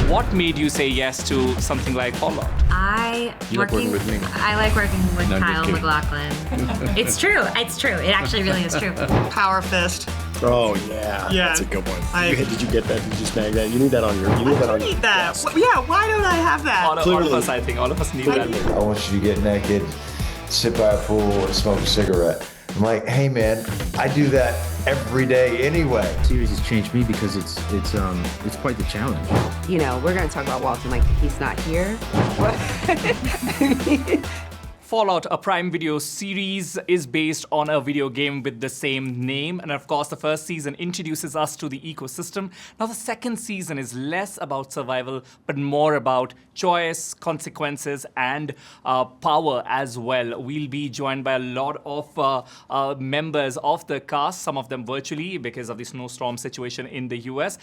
What made you say yes to something like Fallout? You like working with me? I like working with Kyle MacLachlan. It's true. It's true. It actually really is true. Power fist. Oh yeah, that's a good one. Did you get that? Did you snag that? You need that on your. You need that on your. Need that. Desk. Yeah. Why don't I have that? All of us, I think, all of us need that. I want you to get naked, sit by a pool, and smoke a cigarette. I'm like, hey man, I do that every day anyway. The series has changed me because it's quite the challenge. You know, we're gonna talk about Walton like he's not here. What? Fallout, a Prime Video series, is based on a video game with the same name. And of course, the first season introduces us to the ecosystem. Now, the second season is less about survival, but more about choice, consequences, and power as well. We'll be joined by a lot of members of the cast, some of them virtually because of the snowstorm situation in the US.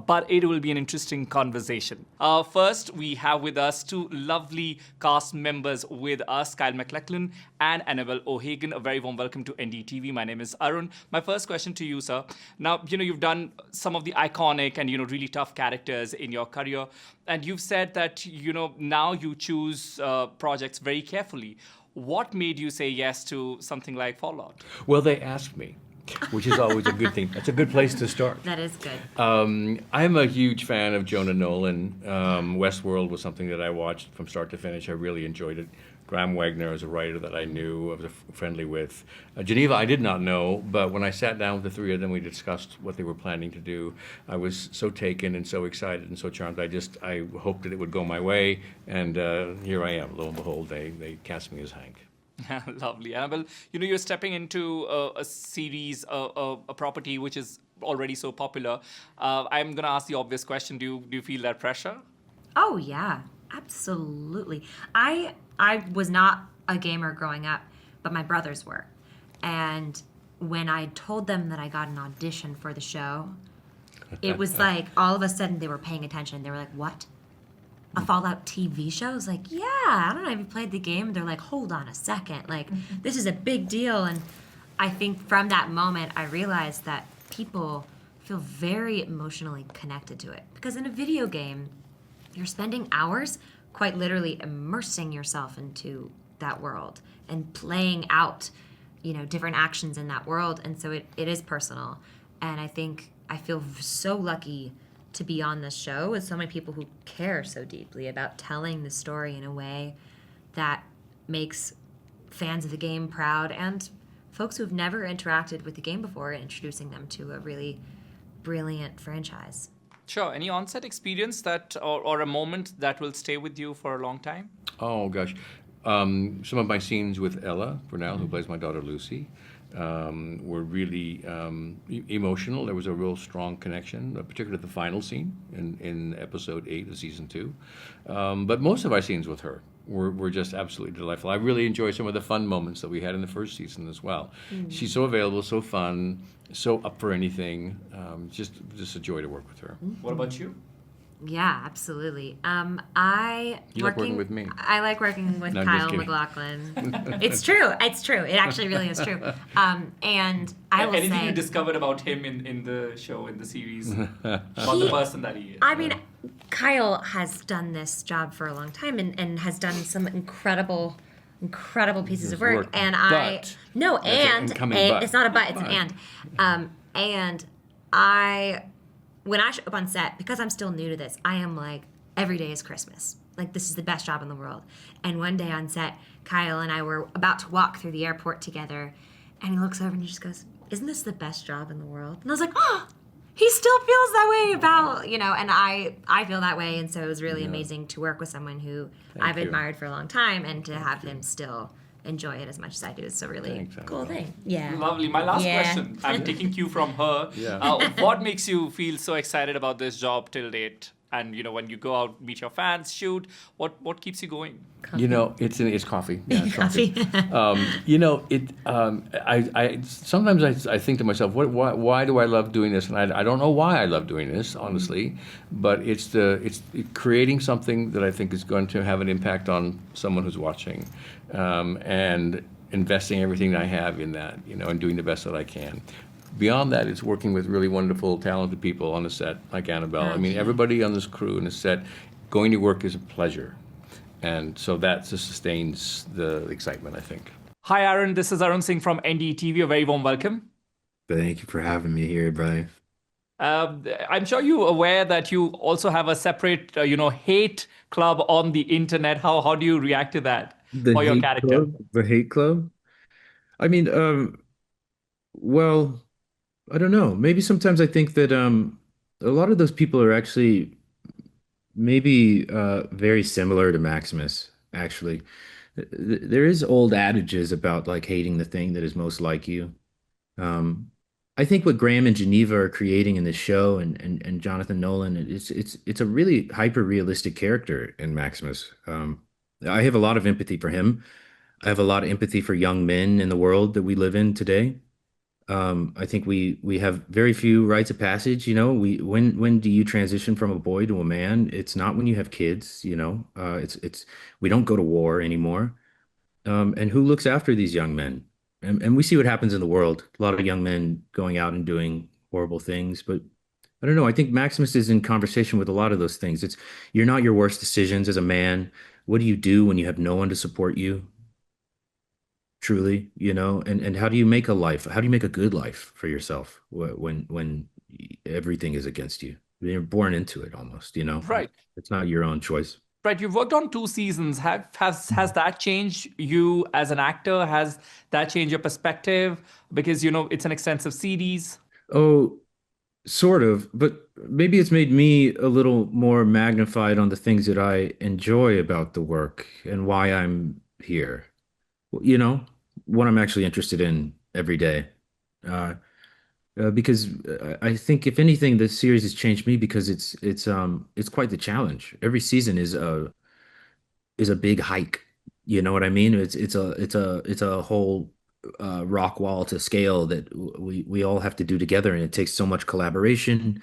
But it will be an interesting conversation. First, we have with us two lovely cast members with us, Kyle MacLachlan and Anabelle O'Hagan. A very warm welcome to NDTV. My name is Arun. My first question to you, sir. Now, you've done some of the iconic and, really tough characters in your career. And you've said that, now you choose projects very carefully. What made you say yes to something like Fallout? Well, they asked me, which is always a good thing. That's a good place to start. That is good. I'm a huge fan of Jonah Nolan. Westworld was something that I watched from start to finish. I really enjoyed it. Graham Wagner is a writer that I knew, I was friendly with. Geneva, I did not know, but when I sat down with the three of them, we discussed what they were planning to do. I was so taken and so excited and so charmed. I hoped that it would go my way, and here I am. Lo and behold, they cast me as Hank. Lovely. Anabelle, you're stepping into a series, a property which is already so popular. I'm going to ask the obvious question. Do you feel that pressure? Oh, yeah. Absolutely. I was not a gamer growing up, but my brothers were. And when I told them that I got an audition for the show, it was like all of a sudden they were paying attention. They were like, what? A Fallout TV show? I was like, yeah, I don't know if you played the game. They're like, hold on a second. Like, this is a big deal. And I think from that moment, I realized that people feel very emotionally connected to it. Because in a video game, you're spending hours quite literally immersing yourself into that world and playing out, different actions in that world. And so it is personal. And I think I feel so lucky to be on this show with so many people who care so deeply about telling the story in a way that makes fans of the game proud and folks who have never interacted with the game before and introducing them to a really brilliant franchise. Sure. Any on-set experience that, or a moment that will stay with you for a long time? Oh, gosh. Some of my scenes with Ella Brunel, who plays my daughter Lucy, were really emotional. There was a real strong connection, particularly the final scene in episode 8 of season 2. But most of our scenes with her were just absolutely delightful. I really enjoyed some of the fun moments that we had in the first season as well. She's so available, so fun, so up for anything. Just a joy to work with her. What about you? Yeah, absolutely. You like working with me? I like working with No, I'm Kyle just kidding. MacLachlan. It's true. It's true. It actually really is true. And I will Anything say, you discovered about him in the show, in the series, about the person that he is? I mean, Kyle has done this job for a long time and has done some incredible pieces of work. And but it's not a but, it's an and. When I show up on set, because I'm still new to this, I am like, every day is Christmas. Like, this is the best job in the world. And one day on set, Kyle and I were about to walk through the airport together, and he looks over and he just goes, isn't this the best job in the world? And I was like, oh, he still feels that way about, and I feel that way. And so it was really amazing to work with someone who I've admired for a long time and to have him still enjoy it as much as I do. It's a really cool thing. Yeah. Lovely. My last question. I'm taking cue from her. What makes you feel so excited about this job till date? And when you go out, meet your fans, shoot, what keeps you going? Coffee. It's coffee. Yeah, it's Coffee. I sometimes I think to myself, why do I love doing this? And I don't know why I love doing this, honestly, but it's creating something that I think is going to have an impact on someone who's watching, and investing everything I have in that, and doing the best that I can. Beyond that, it's working with really wonderful, talented people on the set, like Anabelle. I mean, everybody on this crew and the set, going to work is a pleasure. And so that just sustains the excitement, I think. Hi, Aaron. This is Arun Singh from NDTV. A very warm welcome. Thank you for having me here, brother. I'm sure you're aware that you also have a separate, hate club on the internet. How do you react to that for your character? Club? The hate club? I mean, well, I don't know. Maybe sometimes I think that a lot of those people are actually maybe very similar to Maximus, actually. There is old adages about like hating the thing that is most like you. I think what Graham and Geneva are creating in this show and Jonathan Nolan, it's a really hyper realistic character in Maximus. I have a lot of empathy for him. I have a lot of empathy for young men in the world that we live in today. I think we have very few rites of passage. When do you transition from a boy to a man? It's not when you have kids. It's we don't go to war anymore. And who looks after these young men? And we see what happens in the world. A lot of young men going out and doing horrible things. But I don't know. I think Maximus is in conversation with a lot of those things. You're not your worst decisions as a man. What do you do when you have no one to support you? Truly, and how do you make a life? How do you make a good life for yourself when everything is against you? You're born into it almost, Right. It's not your own choice. Right. You've worked on 2 seasons. Has that changed you as an actor? Has that changed your perspective? Because, it's an extensive series. Oh, sort of. But maybe it's made me a little more magnified on the things that I enjoy about the work and why I'm here. What I'm actually interested in every day. Because I think if anything, the series has changed me because it's quite the challenge. Every season is a big hike. You know what I mean? It's a whole rock wall to scale that we all have to do together, and it takes so much collaboration.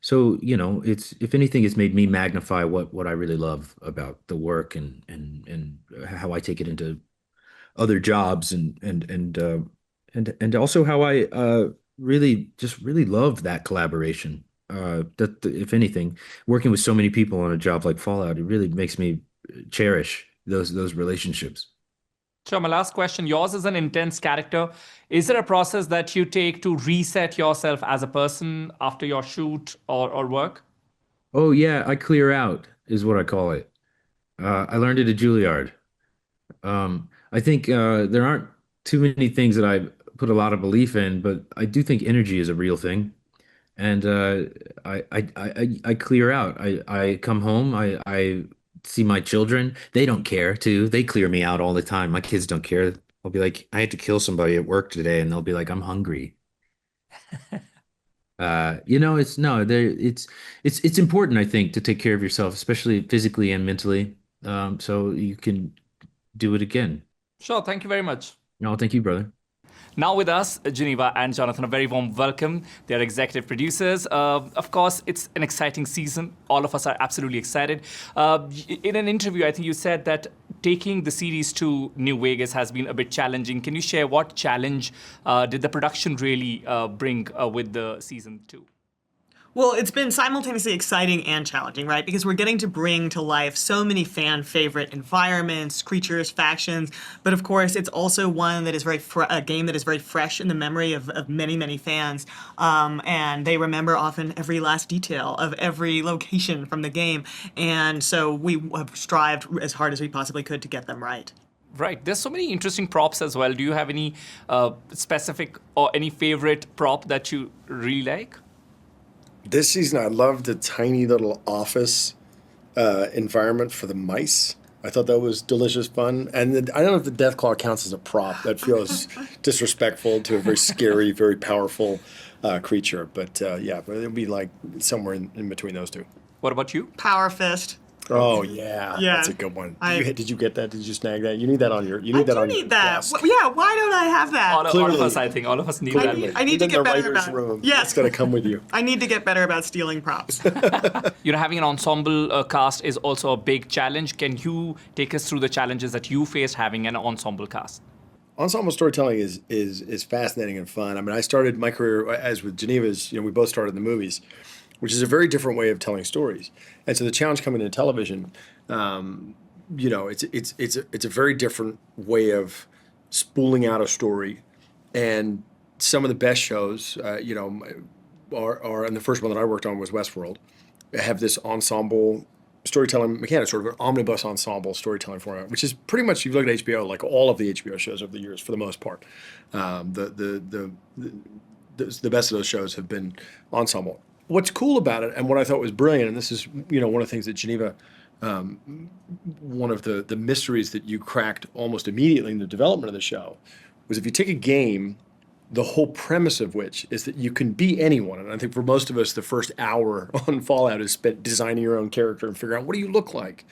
So it's, if anything, it's made me magnify what I really love about the work and how I take it into other jobs and also how I really love that collaboration. If anything, working with so many people on a job like Fallout, it really makes me cherish those relationships. Sure. My last question. Yours is an intense character. Is there a process that you take to reset yourself as a person after your shoot or work? Oh yeah, I clear out is what I call it. I learned it at Juilliard. I think there aren't too many things that I put a lot of belief in, but I do think energy is a real thing. And I clear out. I come home. I see my children. They don't care too. They clear me out all the time. My kids don't care. I'll be like, I had to kill somebody at work today, and they'll be like, I'm hungry. It's important, I think, to take care of yourself, especially physically and mentally, so you can do it again. Sure. Thank you very much. No, thank you, brother. Now with us, Geneva and Jonathan, a very warm welcome. They're executive producers. Of course, it's an exciting season. All of us are absolutely excited. In an interview, I think you said that taking the series to New Vegas has been a bit challenging. Can you share what challenge did the production really bring with the season 2? Well, it's been simultaneously exciting and challenging, right? Because we're getting to bring to life so many fan favorite environments, creatures, factions. But of course, it's also one that is a game that is very fresh in the memory of many, many fans. And they remember often every last detail of every location from the game. And so we have strived as hard as we possibly could to get them right. Right. There's so many interesting props as well. Do you have any specific or any favorite prop that you really like? This season, I loved the tiny little office environment for the mice. I thought that was delicious fun. And I don't know if the Deathclaw counts as a prop. That feels disrespectful to a very scary, very powerful creature. But yeah, but it would be like somewhere in between those two. What about you? Power Fist. Oh yeah, that's a good one. Did you get that? Did you snag that? You need that on your. You need that on your desk. Yeah, why don't I have that? All of us, I think, all of us need that. I need to get better writer's about room. Yes, It's gonna come with you. I need to get better about stealing props. Having an ensemble cast is also a big challenge. Can you take us through the challenges that you faced having an ensemble cast? ensemble storytelling is fascinating and fun. I mean, I started my career as with Geneva's. We both started in the movies, which is a very different way of telling stories. And so the challenge coming into television, it's a very different way of spooling out a story. And some of the best shows, are and the first one that I worked on was Westworld, have this ensemble storytelling mechanic, sort of an omnibus ensemble storytelling format, which is pretty much, if you look at HBO, like all of the HBO shows over the years, for the most part, the best of those shows have been ensemble. What's cool about it, and what I thought was brilliant, and this is one of the things that Geneva, one of the mysteries that you cracked almost immediately in the development of the show, was if you take a game, the whole premise of which is that you can be anyone. And I think for most of us, the first hour on Fallout is spent designing your own character and figuring out, what do you look like?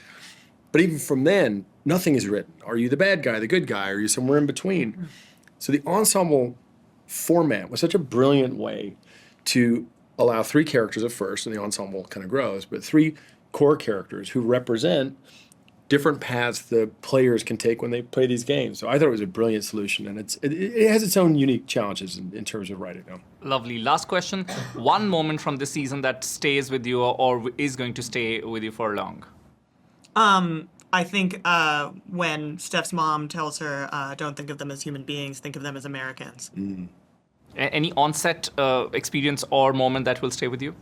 But even from then, nothing is written. Are you the bad guy, the good guy? Are you somewhere in between? So the ensemble format was such a brilliant way to allow three characters at first, and the ensemble kind of grows, but three core characters who represent different paths the players can take when they play these games. So I thought it was a brilliant solution, and it has its own unique challenges in terms of writing. Lovely. Last question. One moment from this season that stays with you or is going to stay with you for long? I think when Steph's mom tells her, don't think of them as human beings, think of them as Americans. Any onset experience or moment that will stay with you?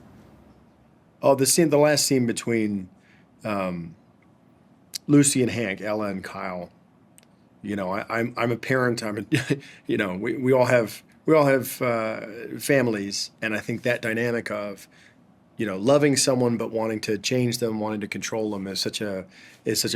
Oh, the last scene between Lucy and Hank, Ella and Kyle. I'm a parent. We all have families, and I think that dynamic of loving someone but wanting to change them, wanting to control them is such a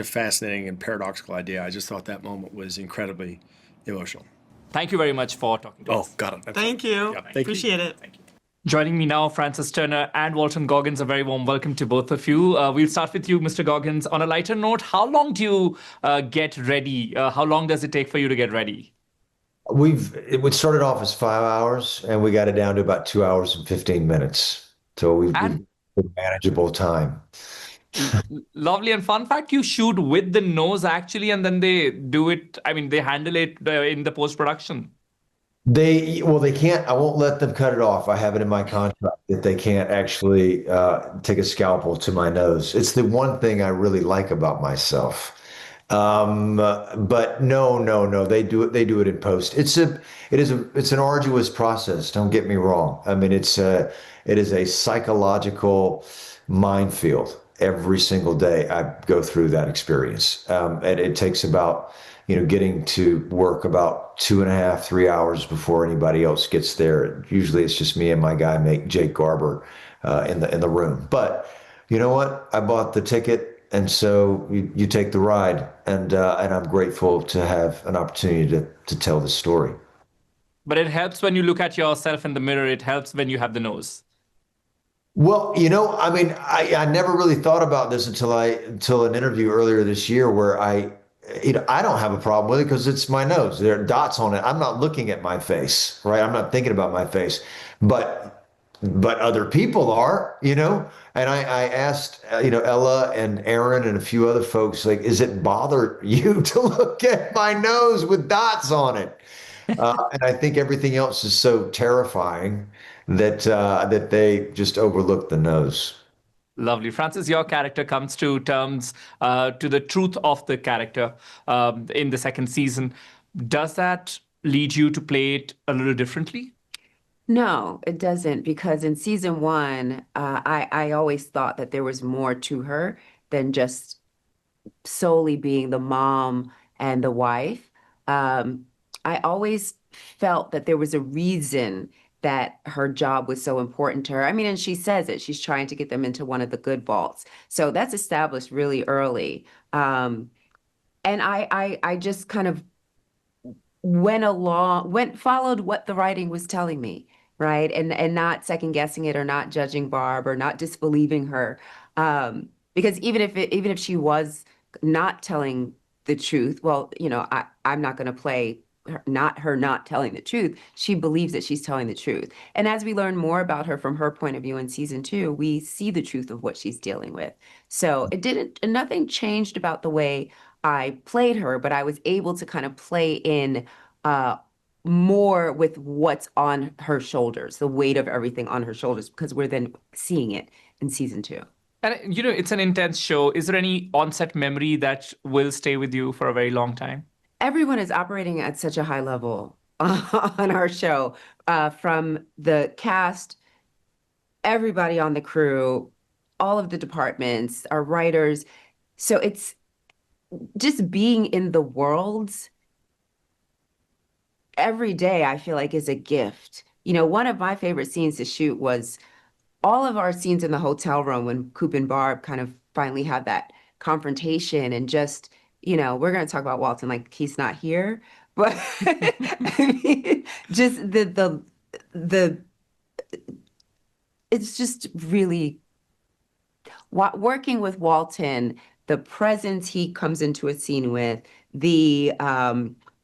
fascinating and paradoxical idea. I just thought that moment was incredibly emotional. Thank you very much for talking to us. Oh, got it. Thank you. Yeah, thank you. Appreciate it. Thank you. Joining me now, Francis Turner and Walton Goggins. A very warm welcome to both of you. We'll start with you, Mr. Goggins. On a lighter note, how long do you get ready? How long does it take for you to get ready? It started off as 5 hours, and we got it down to about 2 hours and 15 minutes. So we've manageable time. Lovely. And fun fact, you shoot with the nose actually, and then they do it. I mean, they handle it in the post-production. They can't. I won't let them cut it off. I have it in my contract that they can't actually take a scalpel to my nose. It's the one thing I really like about myself. But no. They do it in post. It's an arduous process. Don't get me wrong. I mean, it is a psychological minefield. Every single day I go through that experience. And it takes about, getting to work about 2.5, 3 hours before anybody else gets there. Usually it's just me and my guy, Jake Garber, in the room. But you know what? I bought the ticket, and so you take the ride, and I'm grateful to have an opportunity to tell the story. But it helps when you look at yourself in the mirror. It helps when you have the nose. Well, I mean, I never really thought about this until an interview earlier this year where I don't have a problem with it because it's my nose. There are dots on it. I'm not looking at my face, right? I'm not thinking about my face, but other people are, And I asked, Ella and Aaron and a few other folks, like, does it bother you to look at my nose with dots on it? And I think everything else is so terrifying that they just overlook the nose. Lovely. Francis, your character comes to terms to the truth of the character in the second season. Does that lead you to play it a little differently? No, it doesn't, because in season one, I always thought that there was more to her than just solely being the mom and the wife. I always felt that there was a reason that her job was so important to her. I mean, and she says it, she's trying to get them into one of the good vaults. So that's established really early. And I just kind of followed what the writing was telling me, right? And not second guessing it or not judging Barb or not disbelieving her. Because even if she was not telling the truth, well, I'm not going to play her not telling the truth. She believes that she's telling the truth. And as we learn more about her from her point of view in season 2, we see the truth of what she's dealing with. So nothing changed about the way I played her, but I was able to kind of play in more with what's on her shoulders, the weight of everything on her shoulders, because we're then seeing it in season 2. And it's an intense show. Is there any on-set memory that will stay with you for a very long time? Everyone is operating at such a high level on our show, from the cast, everybody on the crew, all of the departments, our writers. So it's just being in the worlds every day, I feel like, is a gift. One of my favorite scenes to shoot was all of our scenes in the hotel room when Coop and Barb kind of finally had that confrontation, and just, we're going to talk about Walton like he's not here, but I mean, just the it's just really working with Walton, the presence he comes into a scene with, the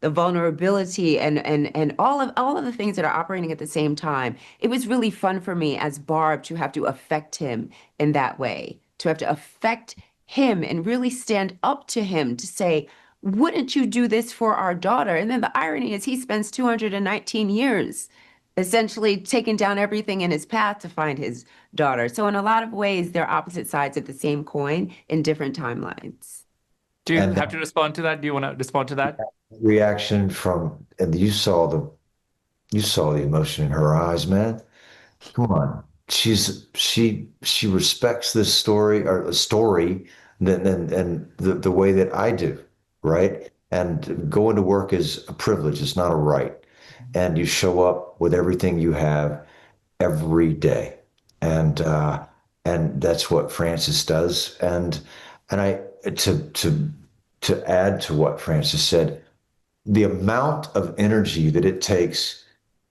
vulnerability, and all of the things that are operating at the same time. It was really fun for me as Barb to have to affect him in that way, to have to affect him and really stand up to him to say, wouldn't you do this for our daughter? And then the irony is he spends 219 years essentially taking down everything in his path to find his daughter. So in a lot of ways, they're opposite sides of the same coin in different timelines. Do you And have to respond to that? Do you want to respond to that? reaction from, and you saw the emotion in her eyes, man. Come on. She respects this story, or a story, and the way that I do, right? And going to work is a privilege, it's not a right. And you show up with everything you have every day. And that's what Frances does. And I to add to what Frances said, the amount of energy that it takes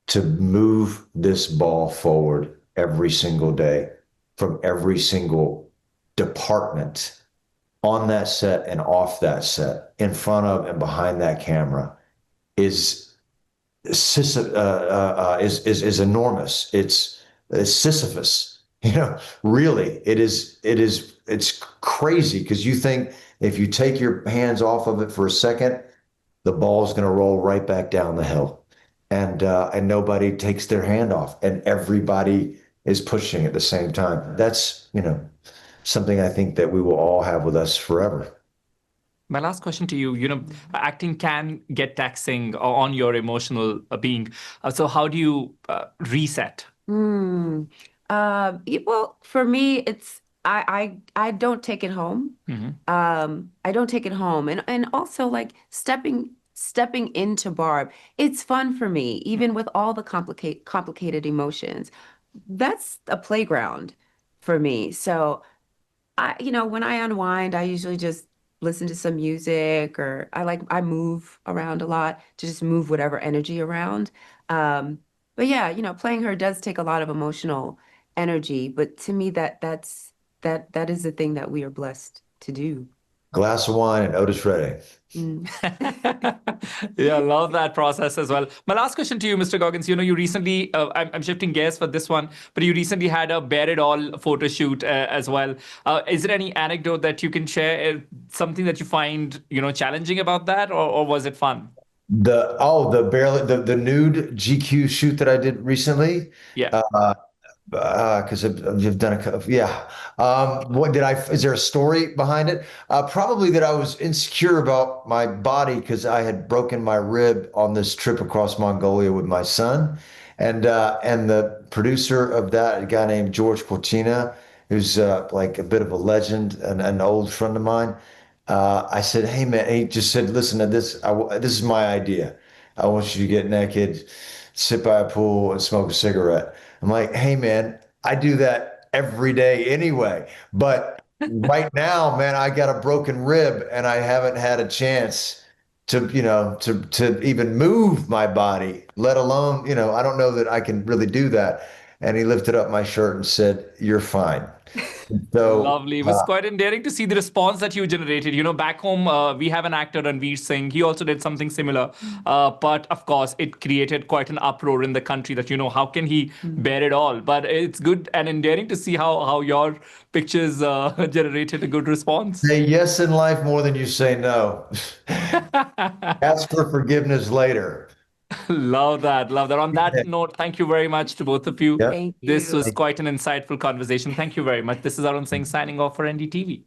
to move this ball forward every single day from every single department on that set and off that set, in front of and behind that camera, is is enormous. It's Sisyphus. Really, it's crazy, because you think if you take your hands off of it for a second, the ball's going to roll right back down the hill, and nobody takes their hand off, and everybody is pushing at the same time. That's something I think that we will all have with us forever. My last question to you, acting can get taxing on your emotional being. So how do you reset? Well, for me, it's I don't take it home. I don't take it home, and also, like, stepping into Barb, it's fun for me, even with all the complicated emotions. That's a playground for me. So when I unwind, I usually just listen to some music, or I move around a lot to just move whatever energy around. But yeah, playing her does take a lot of emotional energy, but to me that is the thing that we are blessed to do. Glass of wine and Otis Redding. Yeah, I love that process as well. My last question to you, Mr. Goggins, you recently, I'm shifting gears for this one, but you recently had a Bear It All photo shoot as well. Is there any anecdote that you can share, something that you find, challenging about that, or was it fun? The nude GQ shoot that I did recently. Yeah. Because I've done a couple. Yeah. Is there a story behind it? Probably that I was insecure about my body because I had broken my rib on this trip across Mongolia with my son. And the producer of that, a guy named George Cortina, who's like a bit of a legend, an old friend of mine. I said, "Hey man," he just said, "Listen to this. This is my idea. I want you to get naked, sit by a pool, and smoke a cigarette." I'm like, "Hey man, I do that every day anyway. But right now, man, I got a broken rib and I haven't had a chance to even move my body, let alone, I don't know that I can really do that." And he lifted up my shirt and said, "You're fine." So Lovely. It was quite endearing to see the response that you generated. Back home, we have an actor, Ranveer Singh. He also did something similar. But of course, it created quite an uproar in the country that, how can he bear it all? But it's good and endearing to see how your pictures generated a good response. say yes in life more than you say no. Ask for forgiveness later. Love that. Love that. On that note, thank you very much to both of you. Yeah. Thank This you. was quite an insightful conversation. Thank you very much. This is Arun Singh signing off for NDTV.